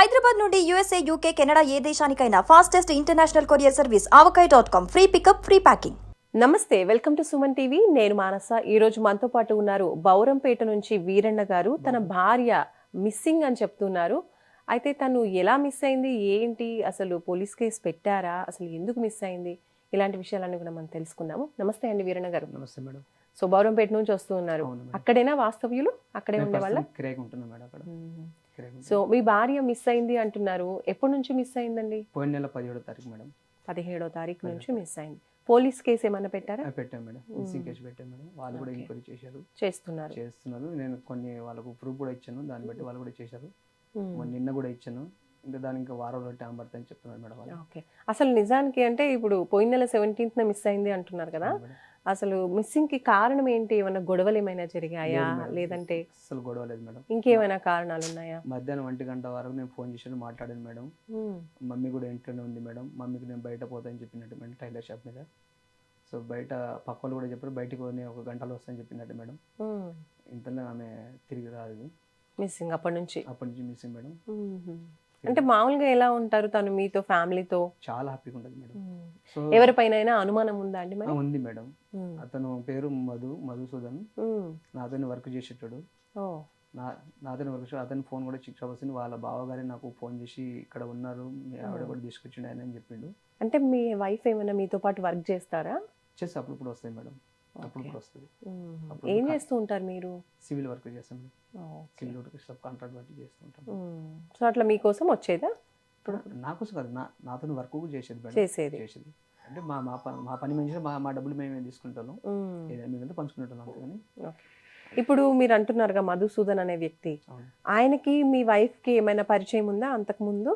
హైదరాబాద్ నుండి USA, UK, Canada ఏ దేశానికైనా fastest international courier service avocai.com. Free pickup, free packing. నమస్తే, వెల్కమ్ టు సుమన్ టీవీ. నేను మానస. ఈ రోజు మనతో పాటు ఉన్నారు బౌరంపేట నుంచి వీరన్న గారు. తన భార్య మిస్సింగ్ అని చెప్తున్నారు. అయితే తను ఎలా మిస్ అయింది, ఏంటి, అసలు పోలీస్ కేసు పెట్టారా, అసలు ఎందుకు మిస్ అయింది, ఇలాంటి విషయాలన్నీ కూడా మనం తెలుసుకుందాము. నమస్తే అండి వీరన్న గారు. నమస్తే మేడం. సో బౌరంపేట నుంచి వస్తూ ఉన్నారు. అక్కడేనా వాస్తవ్యులు? అక్కడే ఉండేవాళ్ళ? సో మీ భార్య మిస్ అయింది అంటున్నారు. ఎప్పటి నుంచి మిస్ అయిందండి? పోయిన నెల 17వ తారీఖు మేడం. 17వ తారీఖు నుంచి మిస్ అయింది. పోలీస్ కేసు ఏమన్నా పెట్టారా? పెట్టాం మేడం. మిస్సింగ్ కేసు పెట్టాం మేడం. వాళ్ళు కూడా ఎంక్వైరీ చేస్తున్నారు. నేను కొన్ని వాళ్ళకు ప్రూఫ్ కూడా ఇచ్చాను. దాన్ని బట్టి వాళ్ళు కూడా చేశారు. నిన్న కూడా ఇచ్చాను. ఇంకా దానికి ఇంకా వారం రోజులు టైం పడుతుంది అని చెప్తున్నారు మేడం వాళ్ళు. ఓకే, అసలు నిజానికి అంటే ఇప్పుడు పోయిన నెల 17th మిస్ అయింది అంటున్నారు కదా, అసలు మిస్సింగ్ కి కారణం ఏంటి? ఏమైనా గొడవలు ఏమైనా జరిగాయా, లేదంటే అసలు గొడవ లేదు మేడం. ఇంకేమైనా కారణాలు ఉన్నాయా? మధ్యాహ్నం 1 గంట వరకు నేను ఫోన్ చేసి మాట్లాడాను మేడం. మమ్మీ కూడా ఇంట్లోనే ఉంది మేడం. మమ్మీకి నేను బయట పోతానని చెప్పినట్టు మేడం, టైలర్ షాప్ మీద. సో బయట పక్క వాళ్ళు కూడా చెప్పారు బయటకు నేను 1 గంటలో వస్తానని చెప్పినట్టు మేడం. ఇంతలో ఆమె తిరిగి రాదు. మిస్సింగ్ అప్పటి నుంచి మిస్సింగ్ మేడం. అంటే మామూలుగా ఎలా ఉంటారు తను మీతో, ఫ్యామిలీతో? చాలా హ్యాపీగా ఉంటుంది మేడం. సో ఎవరిపైన అనుమానం ఉందా అండి? ఉంది మేడం. అతను పేరు మధుసూదన్. నాతో వర్క్ చేసేటాడు. నాతో వర్క్ అతని ఫోన్ కూడా స్విచ్ ఆఫ్ వస్తుంది. వాళ్ళ బావగారే నాకు ఫోన్ చేసి ఇక్కడ ఉన్నారు, మీ ఆవిడ కూడా తీసుకొచ్చిండు ఆయన అని చెప్పిండు. అంటే మీ వైఫ్ ఏమైనా మీతో పాటు వర్క్ చేస్తారా? చేసి అప్పుడు వస్తాయి మేడం. అప్పుడు వస్తుంది. ఏం చేస్తూ ఉంటారు మీరు? సివిల్ వర్క్ చేస్తాం. Civil work sub contract work చేస్తూ ఉంటాం. సో అట్లా మీకోసం వచ్చేదా? ఇప్పుడు నా కోసం కాదు, నాతో వర్క్ చేసేది. అంటే మా పని మంచిగా మా డబ్బులు మేమే తీసుకుంటాము, మేమైతే పంచుకుంటాం అంతేగాని. ఇప్పుడు మీరు అంటున్నారుగా మధుసూదన్ అనే వ్యక్తి, ఆయనకి మీ వైఫ్ కి ఏమైనా పరిచయం ఉందా అంతకుముందు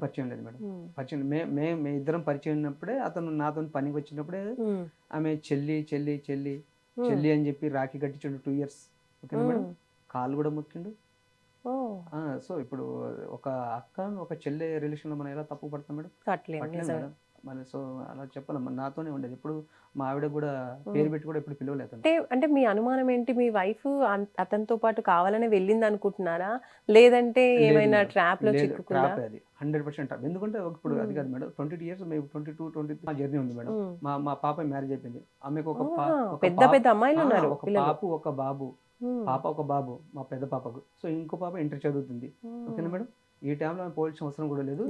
పరిచయం లేదు మేడం. పరిచయం మే ఇద్దరం పరిచయం ఉన్నప్పుడే అతను నాతో పనికి వచ్చినప్పుడే ఆమె చెల్లి చెల్లి చెల్లి చెల్లి అని చెప్పి రాఖీ కట్టించండు 2 years. ఓకేనా మేడం? కాలు కూడా మొక్కిండు. సో ఇప్పుడు ఒక అక్క ఒక చెల్లి రిలేషన్ లో మనం ఎలా తప్పు పడతాం మేడం? మేడం మరి సో అలా చెప్పాలి. నాతోనే ఉండేది. ఇప్పుడు మా ఆవిడ కూడా పేరు పెట్టి కూడా ఎప్పుడు పిలవలేదు. అంటే మీ అనుమానం ఏంటి? మీ వైఫ్ అతనితో పాటు కావాలనే వెళ్ళింది అనుకుంటున్నారా, లేదంటే ఏమైనా ట్రాప్ లో చిక్కుకుందా? అది 100% ట్రాప్. ఎందుకంటే ఇప్పుడు అది కాదు మేడం, 22 years 22, 23 జర్నీ ఉంది మేడం. మా పాప మ్యారేజ్ అయిపోయింది. ఆమెకు ఒక పెద్ద అమ్మాయిలు ఉన్నారు, ఒక పాప ఒక బాబు. పాప ఒక బాబు మా పెద్ద పాపకు. సో ఇంకో పాప ఇంటర్ చదువుతుంది. ఓకేనా మేడం? ఈ టైంలో ఆమె పోవాల్సిన అవసరం కూడా లేదు.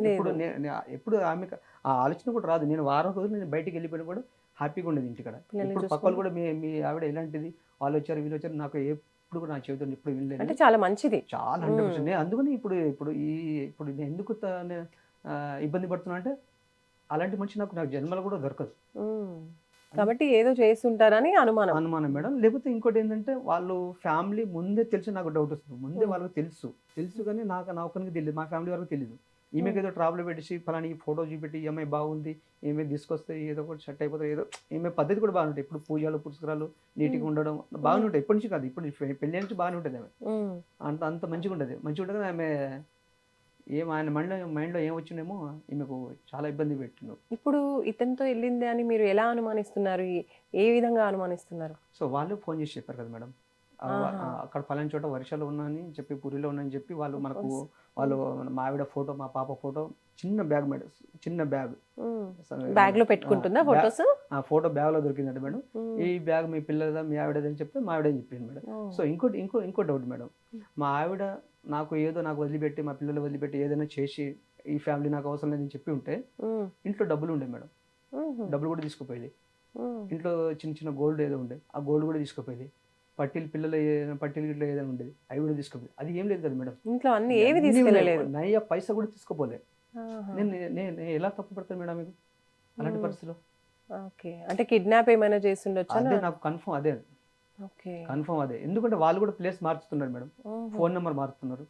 ఎప్పుడు ఆమెకు ఆ ఆలోచన కూడా రాదు. నేను వారం రోజులు నేను బయటికి వెళ్ళిపోయినా కూడా హ్యాపీగా ఉండేది ఇంటికాడ. ఇప్పుడు పక్క వాళ్ళు కూడా మీ ఆవిడ ఎలాంటిది, వాళ్ళు వచ్చారు వీళ్ళు వచ్చారు, నాకు ఎప్పుడు కూడా నా చెబుతుంది ఇప్పుడు వినలేదు. అంటే చాలా మంచిది, చాలా 100%. అందుకని ఇప్పుడు నేను ఎందుకు ఇబ్బంది పడుతున్నా అంటే అలాంటి మనిషి నాకు జన్మలో కూడా దొరకదు కాబట్టి ఏదో చేస్తుంటారని అనుమానం మేడం. లేకపోతే ఇంకోటి ఏంటంటే వాళ్ళు ఫ్యామిలీ ముందే తెలిసి నాకు డౌట్ వస్తుంది. ముందే వాళ్ళకి తెలుసు కానీ నా ఒక్కరికి తెలియదు, మా ఫ్యామిలీ వరకు తెలియదు. ఈమెకి ఏదో ట్రావెల్ పెట్టేసి ఫలాని ఈ ఫోటో చూపెట్టి ఈమె బాగుంది, ఈమె తీసుకొస్తే ఏదో ఒకటి సెట్ అయిపోతుంది, ఏదో ఈమె పద్ధతి కూడా బాగుంటాయి. ఇప్పుడు పూజలు పురస్కారాలు నీట్గా ఉండడం బాగానే ఉంటాయి. ఎప్పటి నుంచి కాదు, ఇప్పుడు పెళ్లి నుంచి బాగానే ఉంటుంది ఆమె. అంత మంచిగా ఉంటుంది. ఆమె ఆయన మైండ్లో ఏం వచ్చిందేమో ఈమెకు చాలా ఇబ్బంది పెట్టిండు. ఇప్పుడు ఇతనితో వెళ్ళింది అని మీరు ఎలా అనుమానిస్తున్నారు, ఏ విధంగా అనుమానిస్తున్నారు? సో వాళ్ళు ఫోన్ చేసి చెప్పారు కదా మేడం, అక్కడ ఫలాని చోట వర్షాలు ఉన్నాయని చెప్పి, పూరిలో ఉన్నాయని చెప్పి వాళ్ళు మా ఆవిడ ఫోటో, మా పాప ఫోటో, చిన్న బ్యాగ్ మేడం, చిన్న బ్యాగ్ లో పెట్టుకుంటుందా ఫోటోస్? ఆ ఫోటో బ్యాగ్ లో దొరికిందంట మేడం. ఈ బ్యాగ్ మీ పిల్లలదా మీ ఆవిడదని చెప్తే మా ఆవిడ చెప్పింది మేడం. సో ఇంకో డౌట్ మేడం, మా ఆవిడ నాకు వదిలిపెట్టి, మా పిల్లలు వదిలిపెట్టి ఏదైనా చేసి ఈ ఫ్యామిలీ నాకు అవసరం లేదని చెప్పి ఉంటే ఇంట్లో డబ్బులు ఉండే మేడం, డబ్బులు కూడా తీసుకుపోయేది. ఇంట్లో చిన్న గోల్డ్ ఏదో ఉండే, ఆ గోల్డ్ కూడా తీసుకుపోయేది. పట్టీలు గిట్ల ఏదైనా ఉండేది, అవి కూడా తీసుకుపోయేది. అది ఏం లేదు కదా మేడం, ఇంట్లో అన్ని ఏవి తీసుకెళ్ళలేదు, నయ్య పైసా కూడా తీసుకోపోలే. నేను ఎలా తప్పు పడతాను మేడం మీకు అలాంటి పరిస్థితిలో? అంటే కిడ్నాప్ ఏమైనా చేసి ఉండొచ్చు? అదే నాకు కన్ఫర్మ్ అదే. ఎందుకంటే వాళ్ళు కూడా ప్లేస్ మార్చుతున్నారు మేడం, ఫోన్ నెంబర్ మారుతున్నారు.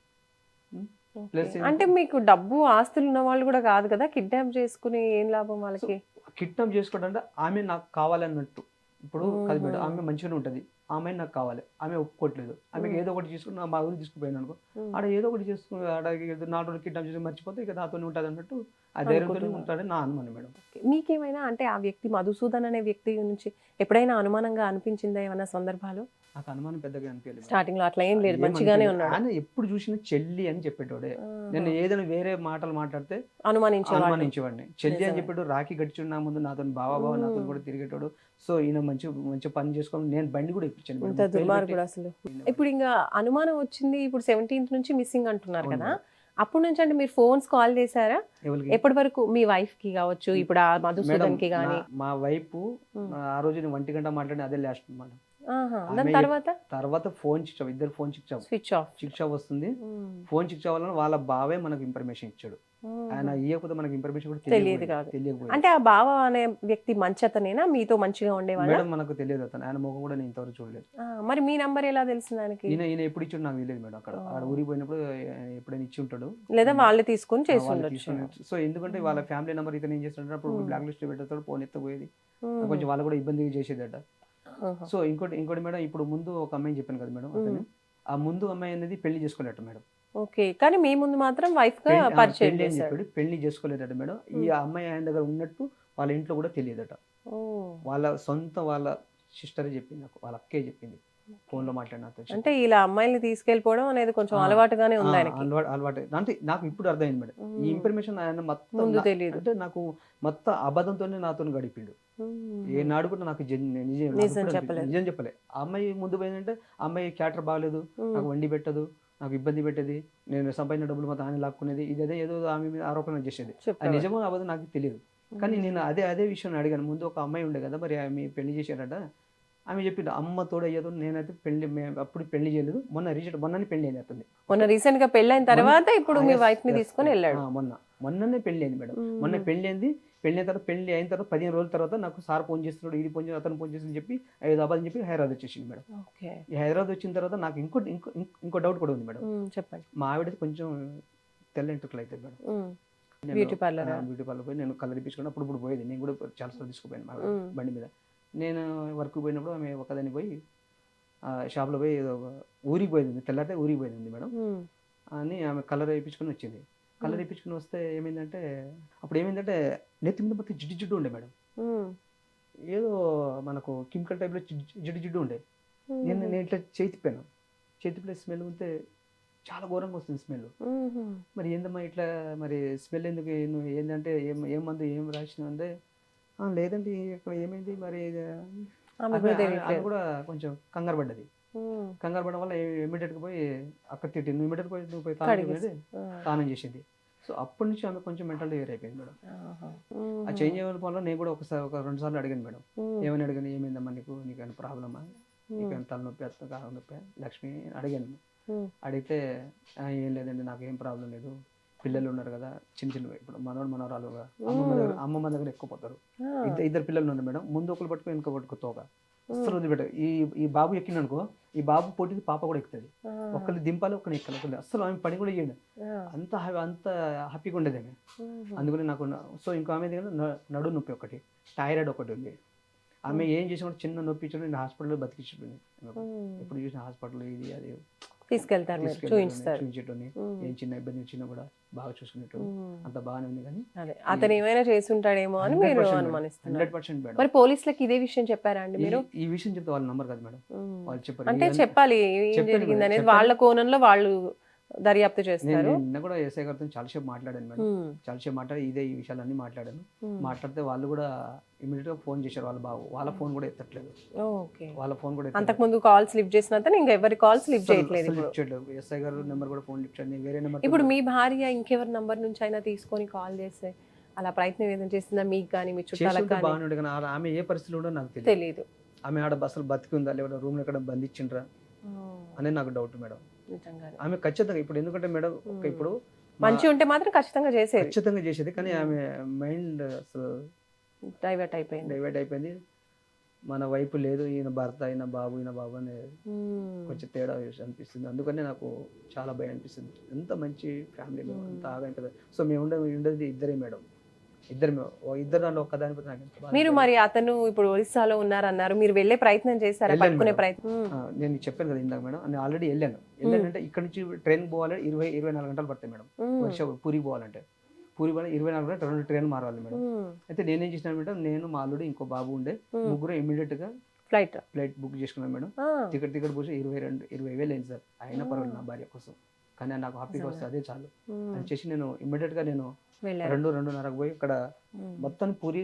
అంటే మీకు డబ్బు ఆస్తులు ఉన్న వాళ్ళు కూడా కాదు కదా, కిడ్నాప్ చేసుకుని ఏం లాభం వాళ్ళకి? కిడ్నాప్ చేసుకోవడం అంటే ఆమె నాకు కావాలన్నట్టు. ఇప్పుడు కాదు మేడం, ఆమె మంచిగానే ఉంటుంది, ఆమె నాకు కావాలి, ఆమె ఒప్పుకోవట్లేదు, ఆమెకి ఏదో ఒకటి చేసుకుని మా ఊరికి తీసుకుపోయాను అనుకో, ఆడ ఏదో ఒకటి చేసుకుని ఆడ 4 రోజులు కిడ్నాప్ చేసి మర్చిపోతే ఇక నాతో ఉంటుంది అన్నట్టు ఆ ధైర్యంతో అనుకుంటున్నారు. ఉంటాడని నా అనుమానం మేడం. ఓకే. మీకేమైనా అంటే ఆ వ్యక్తి మధుసూదన్ అనే వ్యక్తి నుంచి ఎప్పుడైనా అనుమానంగా అనిపించిందా ఏమైనా సందర్భాలు? నాకు అనుమానం పెద్దగా అనిపించలేదు మేడం. స్టార్టింగ్ లో అట్లా ఏం లేదు, ఏం మంచిగానే అనిపించలేదు. ఉన్నాడు. ఆయన ఎప్పుడు చూసినా చెల్లి అని చెప్పేటోడే. నేను ఏదైనా వేరే మాటలు మాట్లాడితే అనుమానించేవాడు. అనుమానించేవాడిని. చెల్లి అని నిజమే. చెప్పాడు, రాఖీ గడిచుడు నా ముందు నాతో బావ నాతో కూడా తిరిగేటోడు. సో ఈయన మంచి మంచి పని చేసుకొని నేను బండి కూడా ఇప్పించాను మేడం. ఇంత 30,000 దుర్మార్గుడు పెట్టి. అసలు. ఇప్పుడు ఇంకా అనుమానం వచ్చింది, ఇప్పుడు 17th నుంచి మిస్సింగ్ అంటున్నారు అవును కదా, మేడం. అప్పటి నుంచి అంటే మీరు ఫోన్స్ కాల్ చేశారా? ఎవరికి? ఎప్పటి వరకు మీ వైఫ్ కి కావచ్చు, ఇప్పుడు ఆ మేడం, మధుసూదన్ కి గానీ? మా వైపు ఆ రోజు నేను 1 గంట మాట్లాడిన అదే లాస్ట్ మేడం. దాని ఆమె తర్వాత తర్వాత ఫోన్ చిచ్చావు, ఇద్దరు ఫోన్ చిచ్చావు, స్విచ్ ఆఫ్. చిచ్చావు వస్తుంది. ఫోన్ చిచ్చావు వల్ల వాళ్ళ బావే మనకు ఇన్ఫర్మేషన్ ఇచ్చాడు. ఆయన ఇవ్వకపోతే మనకి ఇన్ఫర్మేషన్ కూడా తెలియదు కాదు. తెలియకపోయింది. అంటే ఆ బావ అనే వ్యక్తి మంచతనేనా, మీతో మంచిగా ఉండేవాళ్ళ? మేడం మనకు తెలియదు, అతను ఆయన ముఖం కూడా నేను ఇంతవరకు చూడలేదు. మరి మీ నంబర్ ఎలా తెలిసింది ఆయనకి? ఈయన ఎప్పుడు ఇచ్చాడు నాకు తెలియదు మేడం. అక్కడ ఆడ ఊరికి పోయినప్పుడు ఎప్పుడైనా ఇచ్చి ఉంటాడు, లేదా వాళ్ళే తీసుకొని చేసి వాళ్ళు ఉండొచ్చు. తీసుకొని. సో ఎందుకంటే వాళ్ళ ఫ్యామిలీ నెంబర్ ఇతను ఏం చేస్తుంటే అప్పుడు బ్లాక్ లిస్ట్ పెట్టేస్తాడు, ఫోన్ ఎత్తపోయేది, కొంచెం వాళ్ళు కూడా ఇబ్బంది చేసేదట. సో ఇంకోటి మేడం, ఇప్పుడు ముందు ఒక అమ్మాయిని చెప్పాను కదా మేడం, అతను ఆ ముందు అమ్మాయి అనేది పెళ్లి చేసుకోలేట మేడం. ఓకే, కానీ మీ ముందు మాత్రం వైఫ్ గా పరిచయం పెళ్లి అని చేశాడు. చెప్పాడు, పెళ్లి చేసుకోలేదట మేడం. ఈ అమ్మాయి ఆయన దగ్గర ఉన్నట్టు వాళ్ళ ఇంట్లో కూడా తెలియదట. వాళ్ళ సిస్టరే చెప్పింది నాకు, వాళ్ళ అక్కే చెప్పింది ఫోన్ లో మాట్లాడిన. అంటే ఇలా అమ్మాయిని తీసుకెళ్ళిపోవడం అనేది కొంచెం అలవాటుగానే ఉంది ఆయనకి. అలవాటు అంటే నాకు ఇప్పుడు అర్థమైంది మేడం. ఈ ఇన్ఫర్మేషన్ ఆయన మొత్తం ముందు తెలియదు. అంటే నాకు మొత్తం అబద్ధంతోనే నాతో గడిపిండు. ఏనాడు కూడా నాకు నిజం చెప్పలేదు. నిజం చెప్పలే. ఆ అమ్మాయి ముందు పోయిందంటే ఆ అమ్మాయి క్యాటర్ బాగాలేదు, నాకు వండి పెట్టదు, నాకు ఇబ్బంది పెట్టేది, నేను సంపాదించిన డబ్బులు మొత్తం ఆయన లాక్కునేది, ఇదే ఏదో ఆమె మీద ఆరోపణ చేసేది. అది నిజమో అబద్ధం నాకు తెలియదు. కానీ నేను అదే విషయం అడిగాను. ముందు ఒక అమ్మాయి ఉండే కదా, మరి ఆమె పెళ్లి చేశారట. ఆమె చెప్పిండు అమ్మ తోడయ్యేదో, నేనైతే అప్పుడు పెళ్లి చేయలేదు, మొన్ననే పెళ్లి అయింది అతన్ని. మొన్న రీసెంట్ గా పెళ్ళైన తర్వాత ఇప్పుడు మీ వైఫ్ ని తీసుకొని వెళ్ళాడు. మొన్ననే పెళ్లి అయింది మేడం. మొన్న పెళ్లి అయింది. పెళ్లి అయిన తర్వాత, పెళ్లి అయిన తర్వాత 15 రోజుల తర్వాత నాకు సార్ ఫోన్ చేస్తున్నాడు, ఇది ఫోన్ చేసి అతను ఫోన్ చేసి చెప్పి 5 అబ్బాయిని చెప్పి హైదరాబాద్ వచ్చేసింది మేడం. ఈ హైదరాబాద్ వచ్చిన తర్వాత నాకు ఇంకో డౌట్ కూడా ఉంది మేడం. చెప్పండి. మా ఆవిడ కొంచెం తెల్ల ఎంట్రుకలు అవుతుంది మేడం. బ్యూటీ పార్లర్ పోయి నేను కలర్ ఇప్పించుకుని అప్పుడు పోయేది. నేను కూడా చాలా సార్లు తీసుకుపోయాను మా బండి మీద. నేను వర్క్ పోయినప్పుడు ఆమె ఒకదాన్ని పోయి షాప్లో పోయి ఏదో ఊరికి పోయింది, తెల్లారితే ఊరికి పోయింది మేడం అని ఆమె కలర్ వేయించుకొని వచ్చింది. కలర్ వేయించుకుని వస్తే ఏమైందంటే నెత్తి మీద మొత్తం జిడ్డు ఉండే మేడం. ఏదో మనకు కెమికల్ టైప్లో జిడ్డు ఉండే. నేను ఇట్లా చేతిపోయిన స్మెల్ ఉంటే చాలా ఘోరంగా వస్తుంది స్మెల్. మరి ఏందమ్మా ఇట్లా, మరి స్మెల్ ఎందుకు, ఏంటంటే ఏం మందు ఏం రాసిన అంటే లేదండి ఇక్కడ ఏమైంది మరి. అది కూడా కొంచెం కంగారు పడ్డది. కంగారు పడడం వల్ల ఇమీడియట్గా పోయి అక్కడ తిట్టింది. ఇమీడియట్ పోయి నువ్వు పోయి స్నానం చేసింది. సో అప్పటి నుంచి ఆమె కొంచెం మెంటల్ వేర్ అయిపోయింది మేడం. ఆ చేంజ్ అయ్యే వల్ల నేను కూడా ఒక 2 సార్లు అడిగాను మేడం. ఏమని అడిగాను, ఏమైందమ్మా నీకు ఏమైనా ప్రాబ్లమా, నీకేమైనా తలనొప్పి కాళ్ళ నొప్పి లక్ష్మి అడిగాను. అడిగితే ఏం లేదండి నాకు ఏం ప్రాబ్లం లేదు, పిల్లలు ఉన్నారు కదా చిన్న ఇప్పుడు మనవరాలు అమ్మమ్మ దగ్గర ఎక్కువ పోతారు. ఇద్దరు పిల్లలు ఉన్నారు మేడం. ముందు ఒకరు పట్టుకో వెనుక పట్టుకో తోక అసలు వదిలిపెట్టారు. ఈ బాబు ఎక్కిందనుకో, ఈ బాబు పోటీ పాప కూడా ఎక్కుతుంది. ఒకరిని దింపాలి, ఒకరిని ఎక్కాలి. అసలు ఆమె పని కూడా చేయడం అంత హ్యాపీగా ఉండేది ఆమె. అందుకని నాకు సో ఇంకో ఆమె దగ్గర నడు నొప్పి ఒకటి, థైరాయిడ్ ఒకటి ఉంది. ఆమె ఏం చేసినా చిన్న నొప్పి ఇచ్చాడు, నేను హాస్పిటల్లో బతికించుకుని ఎప్పుడు చూసిన హాస్పిటల్ ఇది అది తీసుకెళ్తారు, చూపించేటోని. ఏం చిన్న ఇబ్బంది వచ్చినా కూడా బాగా చూసుకునేట్టు అంత బాగానే ఉంది. కానీ అతను ఏమైనా చేసి ఉంటాడేమో అని మీరు అనుమానిస్తున్నారు. 100% మేడం. మరి పోలీసులకి ఇదే విషయం చెప్పారా అండి మీరు? ఈ విషయం చెప్తే వాళ్ళ నంబర్ కదా మేడం, వాళ్ళు చెప్పారు. అంటే చెప్పాలి ఏం జరిగింది అనేది, వాళ్ళ కోణంలో వాళ్ళు దర్యాప్తు చేస్తారు. నిన్న కూడా ఎస్ఐ గారితో చాలాసేపు మాట్లాడాను మేడం. చాలాసేపు మాట్లాడి ఈ విషయాలన్నీ మాట్లాడాను. మాట్లాడితే వాళ్ళు కూడా ఇమీడియట్ గా ఫోన్ చేశారు. వాళ్ళ ఫోన్ కూడా ఎత్తట్లేదు. వాళ్ళ ఫోన్ కూడా అంతకుముందు కాల్స్ లిఫ్ట్ చేసిన ఇంకా ఎవరి కాల్స్ లిఫ్ట్ చేయట్లేదు. ఎస్ఐ గారు నెంబర్ కూడా ఫోన్ లిఫ్ట్ చేయండి, వేరే నెంబర్. ఇప్పుడు మీ భార్య ఇంకెవరి నంబర్ నుంచి అయినా తీసుకొని కాల్ చేస్తే అలా ప్రయత్నం ఏదైనా చేస్తుందా మీకు కానీ మీ చుట్టాలకు కానీ? బాగుండే కానీ ఆమె ఏ పరిస్థితిలో ఉండో నాకు తెలియదు. ఆమె ఆడ అసలు బతికిందా లేదా, రూమ్ ఎక్కడ బంధించిండ్రా అనేది నాకు డౌట్ మేడం. ఆమె ఖచ్చితంగా ఇప్పుడు ఎందుకంటే మేడం ఇప్పుడు మంచి ఉంటే మాత్రం ఖచ్చితంగా చేసేది. కానీ ఆమె మైండ్ అసలు డైవర్ట్ అయిపోయింది. మన వైపు లేదు, ఈయన భర్త ఈయన బాబు అని కొంచెం తేడా అనిపిస్తుంది. అందుకనే నాకు చాలా భయం అనిపిస్తుంది. ఎంత మంచి ఫ్యామిలీ, ఎంత ఆగా. సో మేము ఉండేది ఇద్దరే మేడం. ఇద్దరు నన్ను ఒక్క దానిపై నాకు ఎంత బాధ మీరు అనిపించింది. మరి అతను ఇప్పుడు ఒరిస్సాలో ఉన్నారన్నారు, మీరు వెళ్ళే ప్రయత్నం చేశారా, వెళ్ళాను పట్టుకునే మేడం. ప్రయత్నం? నేను చెప్పాను కదా ఇందాక మేడం, నేను ఆల్రెడీ వెళ్ళానంటే ఇక్కడ నుంచి ట్రైన్ పోవాలి 24 గంటలు పడతాయి మేడం. పూరికి పోవాలంటే పూరి పోవాలి 24 గంటలు 2 ట్రైన్ మారాలి మేడం. అయితే నేనేం చేసినాను మేడం, నేను మా అల్లుడు ఇంకో బాబు ఉండే, ముగ్గురు ఇమీడియట్ గా ఫ్లైట్ ఫ్లైట్ బుక్ చేసుకున్నాను మేడం. టికెట్ పోసి 20,000 అయింది సార్. అయినా పర్వాలేదు నా భార్య కోసం, కానీ నాకు హ్యాపీగా వస్తే అదే చాలు అని చేసి నేను ఇమ్మీడియట్ గా నేను వెళ్ళారు. 2:30కు పోయి ఇక్కడ మొత్తం పూరి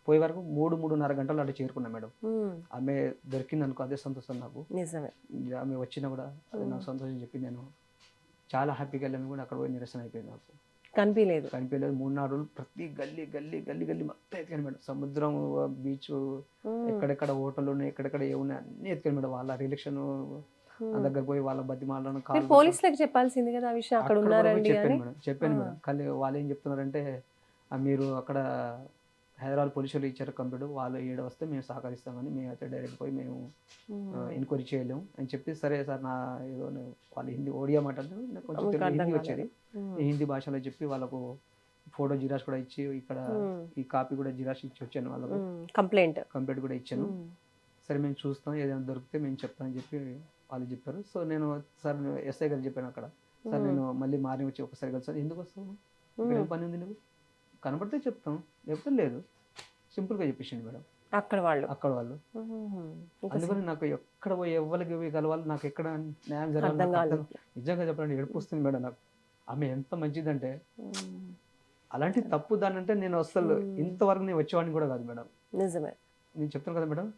పోయే వరకు 3-3:30 గంటలు అక్కడ చేరుకున్నా మేడం. ఆమె దొరికింది అనుకో అదే సంతోషం నాకు. నిజమే. ఆమె వచ్చినా కూడా అది నాకు సంతోషం చెప్పి నేను చాలా హ్యాపీగా వెళ్ళాము కూడా. అక్కడ పోయి నిరసన అయిపోయింది, నాకు కనిపించలేదు. 3-4 రోజులు ప్రతి గల్లీ గల్లీ గల్లీ గల్లీ మొత్తం ఎత్తుకాను మేడం. సముద్రం, బీచ్, ఎక్కడెక్కడ హోటల్ ఉన్నాయి, ఎక్కడెక్కడ ఏమున్నాయి అన్ని ఎత్తుకాను మేడం. వాళ్ళ రిలేషన్ దగ్గర పోయి వాళ్ళ బతిమాలను మీరు పోలీసులకు చెప్పాల్సింది కదా ఆ విషయం, అక్కడ ఉన్నారండి అని. చెప్పాను మేడం. కానీ వాళ్ళు ఏం చెప్తున్నారంటే, మీరు అక్కడ హైదరాబాద్ పోలీసులు ఇచ్చారు కంప్లీట్, వాళ్ళు 7 వస్తే మేము సహకరిస్తామని, మేము అయితే డైరెక్ట్ పోయి మేము ఎంక్వైరీ చేయలేము అని చెప్పి, సరే సార్ నా ఏదో వాళ్ళు హిందీ ఒడియా మాట్లాడుతూ నాకు కొంచెం తెలుగు హిందీ వచ్చేది, ఈ హిందీ భాషలో చెప్పి వాళ్ళకు ఫోటో జిరాక్స్ కూడా ఇచ్చి ఇక్కడ ఈ కాపీ కూడా జిరాక్స్ ఇచ్చి వచ్చాను వాళ్ళకు. కంప్లైంట్ కూడా ఇచ్చాను. సరే మేము చూస్తాం, ఏదైనా దొరికితే మేము చెప్తామని చెప్పి వాళ్ళు చెప్పారు. సో నేను సార్ ఎస్ఐ గారు చెప్పాను అక్కడ, సార్ నేను మళ్ళీ మార్నింగ్ వచ్చి ఒకసారి కలిసాను. ఎందుకు వస్తావు, ఇక్కడ ఏం పని ఉంది, నువ్వు కనబడితే చెప్తాం, లేకపోతే లేదు, సింపుల్గా చెప్పేసింది మేడం అక్కడ వాళ్ళు. అందుకని నాకు ఎక్కడ పోయి ఎవరికి కలవాలి, నాకు ఎక్కడ న్యాయం జరగాలి నిజంగా చెప్పాలంటే ఏడుపు వస్తుంది మేడం నాకు. ఆమె ఎంత మంచిదంటే, అలాంటి తప్పు దాని అంటే నేను అసలు ఇంతవరకు నేను వచ్చేవాడిని కూడా కాదు మేడం. నిజమే. నేను చెప్తాను కదా మేడం,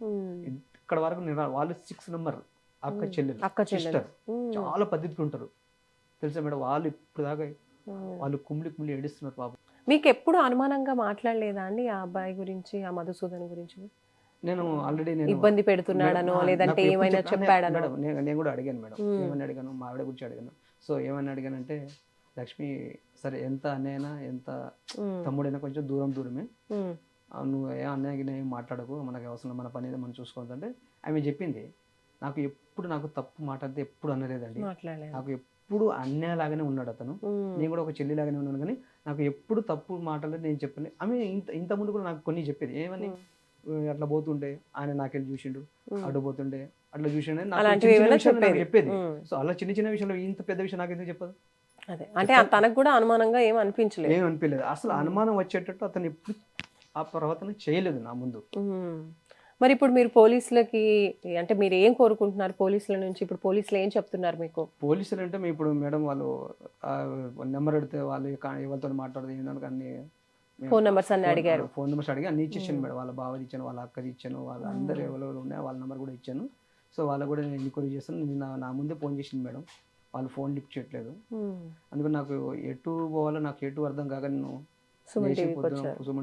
ఇక్కడ వరకు నేను వాళ్ళు 6 నెంబర్ అక్క చెల్లెలు సిస్టర్, చాలా పద్ధతిగా ఉంటారు తెలుసా మేడం. వాళ్ళు ఇప్పుడు దాకా వాళ్ళు కుమ్లి ఏడుస్తున్నారు పాపం. మీకు ఎప్పుడు అనుమానంగా మాట్లాడలేదా అండి ఆ అబ్బాయి గురించి, ఆ మధుసూదన్ గురించి? నేను ఆల్రెడీ ఇబ్బంది పెడుతున్నాడనో లేదంటే ఏమైనా చెప్పాడనో? నేను కూడా అడిగాను మేడం, ఏమని అడిగాను, మా ఆవిడ గురించి అడిగాను. సో ఏమని అడిగానంటే, లక్ష్మి సరే ఎంత అన్నయ్యనా ఎంత తమ్ముడైనా కొంచెం దూరమే, నువ్వు ఏ అన్నయ్యకి ఏం మాట్లాడకు, మనకి అవసరం, మన పని ఏదో మనం చూసుకోవద్దంటే ఆమె చెప్పింది. నాకు తప్పు మాట్లాడితే ఎప్పుడు అనలేదండి. నాకు ఎప్పుడు అన్నయ్యలాగానే ఉన్నాడు అతను, నేను కూడా ఒక చెల్లిలాగానే ఉన్నాను. కానీ నాకు ఎప్పుడు తప్పు మాట్లాడలేదు నేను చెప్పండి. ఆమె ఇంత ముందు కూడా నాకు కొన్ని చెప్పేది, ఏమని అట్లా పోతుండే ఆయన నాకెళ్ళి చూసిండు, అడ్డు పోతుండే అట్లా చూసిండే చెప్పేది. సో అలా చిన్న విషయంలో ఇంత పెద్ద విషయం నాకు ఎందుకు చెప్పదు? అదే అంటే తనకు కూడా అనుమానంగా ఏం అనిపించలేదు అసలు. అనుమానం వచ్చేటట్టు అతను ఎప్పుడు ఆ ప్రవర్తన చేయలేదు నా ముందు. మరి ఇప్పుడు మీరు పోలీసులకి అంటే మీరు ఏం కోరుకుంటున్నారు పోలీసుల నుంచి? ఇప్పుడు పోలీసులు ఏం చెప్తున్నారు మీకు? పోలీసులు అంటే ఇప్పుడు మేడం వాళ్ళు నెంబర్ అడిగితే వాళ్ళు ఎవరితో మాట్లాడదు ఏంటంటే అన్ని ఫోన్ నెంబర్స్ అన్ని అడిగారు. ఫోన్ నెంబర్స్ అడిగి అన్ని ఇచ్చేసాను మేడం. వాళ్ళ బావది ఇచ్చాను, వాళ్ళ అక్కది ఇచ్చాను, వాళ్ళ అందరు ఎవరెవరు ఉన్నాయో వాళ్ళ నెంబర్ కూడా ఇచ్చాను. సో వాళ్ళకు కూడా నేను ఎన్క్వైరీ చేస్తాను. నా ముందే ఫోన్ చేసింది మేడం, వాళ్ళు ఫోన్ లిఫ్ట్ చేయట్లేదు. అందుకని నాకు ఎటు పోవాలో నాకు ఎటు అర్థం కాక నేను సుమన్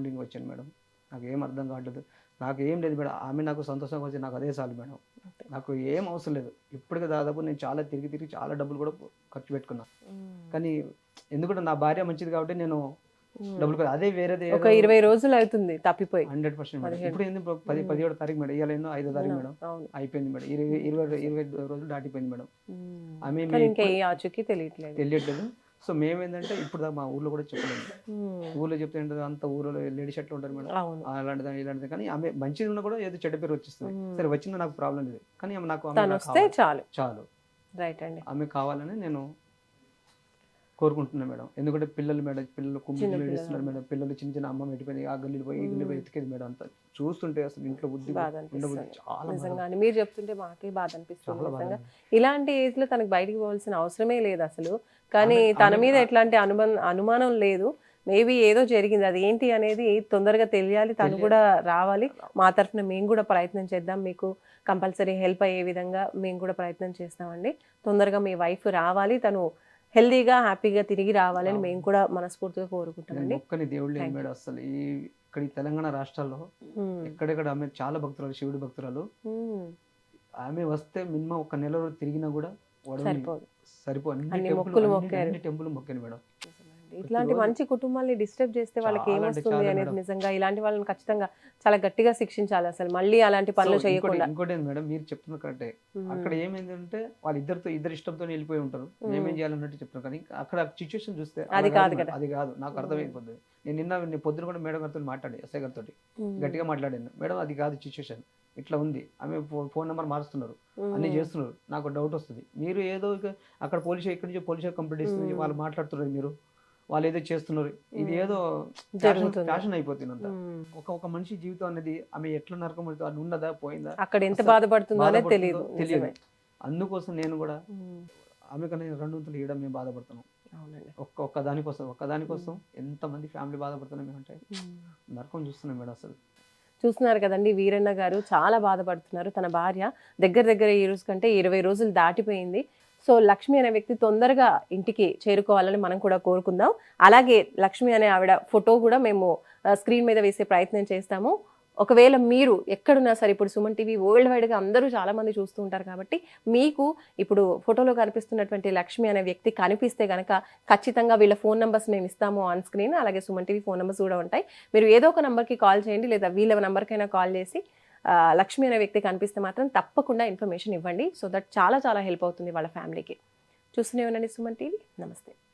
టీవీకి వచ్చాను మేడం. నాకు ఏం అర్థం కావట్లేదు, నాకు ఏం లేదు మేడం. ఆమె నాకు సంతోషంగా వచ్చి నాకు అదే చాలు మేడం, నాకు ఏం అవసరం లేదు. ఇప్పటికే దాదాపు నేను చాలా తిరిగి చాలా డబ్బులు కూడా ఖర్చు పెట్టుకున్నాను. కానీ ఎందుకంటే నా భార్య మంచిది కాబట్టి నేను డబ్బులు కూడా అదే వేరేది ఒక 20 రోజులు అవుతుంది తప్పిపోయి 100%. ఇప్పుడు ఏంది 17వ తారీఖు మేడం, ఇవాళ 5వ తారీఖు మేడం, అయిపోయింది మేడం. 20 రోజులు దాటిపోయింది మేడం. ఆమె తెలియట్లేదు. సో మేమేంటంటే ఇప్పుడు మా ఊర్లో కూడా చెప్పలేదు. ఊర్లో చెప్తే ఏంటంటే అంత ఊర్లో లేడీస్ ఎట్లా ఉంటారు మేడం, అలాంటిది ఇలాంటిది. కానీ ఆమె మంచిగా ఉన్నా కూడా ఏదో చెడ్డ పేరు వచ్చేస్తుంది. సరే వచ్చిందా నాకు ప్రాబ్లం లేదు, కానీ ఆమె నాకు చాలు రైట్ అండి. ఆమె కావాలని నేను కోరుకుంటున్నాను మేడం. ఎందుకంటే పిల్లలు కుమ్మిళ్ళు ఏడుస్తున్నారు మేడం. పిల్లలు చిన్న అమ్మ పెట్టిపోయింది, ఆ గల్లీలు పోయి ఈ గల్లీలు ఎత్తికేది మేడం. అంతా చూస్తుంటే అసలు ఇంట్లో బుద్ధి చాలా నిజంగా మీరు చెప్తుంటే మాకే బాధ అనిపిస్తుంది నిజంగా. ఇలాంటి ఏజ్ లో తనకు బయటికి పోవాల్సిన అవసరమే లేదు అసలు. కానీ తన మీద ఎట్లాంటి అనుమానం లేదు. మేబీ ఏదో జరిగింది, అది ఏంటి అనేది తొందరగా తెలియాలి, తను కూడా రావాలి. మా తరఫున మేము కూడా ప్రయత్నం చేద్దాం, మీకు కంపల్సరీ హెల్ప్ అయ్యే విధంగా మేము కూడా ప్రయత్నం చేస్తామండి. తొందరగా మీ వైఫ్ రావాలి, తను హెల్దీగా హ్యాపీగా తిరిగి రావాలని మేము కూడా మనస్ఫూర్తిగా కోరుకుంటామండి. ఒక్కని దేవుడు లేని మేడం అసలు. ఇక్కడ ఈ తెలంగాణ రాష్ట్రాల్లో ఎక్కడెక్కడ ఆమె చాలా భక్తురాలు, శివుడి భక్తురాలు. ఆమె వస్తే మినిమం 1 నెల తిరిగినా కూడా సరిపో. అన్ని టెంపుల్ మొక్కాను మేడం. ఇట్లాంటి రోజు మంచి కుటుంబాన్ని డిస్టర్బ్ చేస్తే వాళ్ళకి చాలా అంటే ఏమొస్తుంది చాలా అనేది మేడం. నిజంగా ఇలాంటి వాళ్ళని ఖచ్చితంగా చాలా గట్టిగా శిక్షించాలి అసలు మళ్ళీ అలాంటి పనులు సో చేయకుండా. ఇంకోటి ఏంది మేడం, మీరు చెప్తున్న కరెక్టే. అక్కడ ఏమైందంటే వాళ్ళు ఇద్దరు ఇష్టంతో వెళ్ళిపోయి ఉంటారు, మేమేం చేయాలన్నట్టు చెప్తున్నారు. కానీ అక్కడ సిచ్యువేషన్ చూస్తే అలా అది కాదు కదా. అది కాదు, నాకు అర్థమైపోతుంది. నేను పొద్దున కూడా మేడం గారితో మాట్లాడి, ఎస్ఐ గారితో గట్టిగా మాట్లాడాను. మేడం అది కాదు సిచ్యువేషన్, ఇట్లా ఉంది, ఆమె ఫోన్ నెంబర్ మారుస్తున్నారు, అన్ని చేస్తున్నారు, నాకు డౌట్ వస్తుంది. మీరు ఏదో అక్కడ ఇక్కడి నుంచి పోలీస్ కంప్లీట్ ఇస్తుంది, వాళ్ళు మాట్లాడుతున్నారు, వాళ్ళు ఏదో చేస్తున్నారు, ఇది ఏదో ఫ్యాషన్ అయిపోతుంది అంతా. ఒక మనిషి జీవితం అనేది ఆమె ఎట్లా నరకం అది ఉన్నదా పోయిందా, అక్కడ ఎంత బాధపడుతుందో అనేది తెలియదు. తెలియదు. అందుకోసం నేను కూడా ఆమె కన్నా 200 ఇవ్వడం మేము బాధపడుతున్నాం. అవునండి. ఒక్కదానికోసం ఎంతమంది ఫ్యామిలీ బాధపడుతున్నాం మేమంటే నరకం చూస్తున్నాం మేడం. అసలు చూస్తున్నారు కదండి, వీరన్న గారు చాలా బాధపడుతున్నారు. తన భార్య దగ్గర ఈ రోజు కంటే 20 రోజులు దాటిపోయింది. సో లక్ష్మి అనే వ్యక్తి తొందరగా ఇంటికి చేరుకోవాలని మనం కూడా కోరుకుందాం. అలాగే లక్ష్మి అనే ఆవిడ ఫోటో కూడా మేము స్క్రీన్ మీద వేసే ప్రయత్నం చేస్తాము. ఒకవేళ మీరు ఎక్కడున్నా సరే, ఇప్పుడు సుమన్ టీవీ వరల్డ్ వైడ్గా అందరూ చాలా మంది చూస్తూ ఉంటారు కాబట్టి మీకు ఇప్పుడు ఫోటోలో కనిపిస్తున్నటువంటి లక్ష్మి అనే వ్యక్తి కనిపిస్తే కనుక ఖచ్చితంగా వీళ్ళ ఫోన్ నెంబర్స్ మేము ఇస్తాము ఆన్ స్క్రీన్. అలాగే సుమన్ టీవీ ఫోన్ నెంబర్స్ కూడా ఉంటాయి. మీరు ఏదో ఒక నెంబర్కి కాల్ చేయండి, లేదా వీళ్ళ నెంబర్కైనా కాల్ చేసి లక్ష్మి అనే వ్యక్తి కనిపిస్తే మాత్రం తప్పకుండా ఇన్ఫర్మేషన్ ఇవ్వండి. సో దట్ చాలా చాలా హెల్ప్ అవుతుంది వాళ్ళ ఫ్యామిలీకి. చూస్తూనే ఉండండి సుమన్ టీవీ. నమస్తే.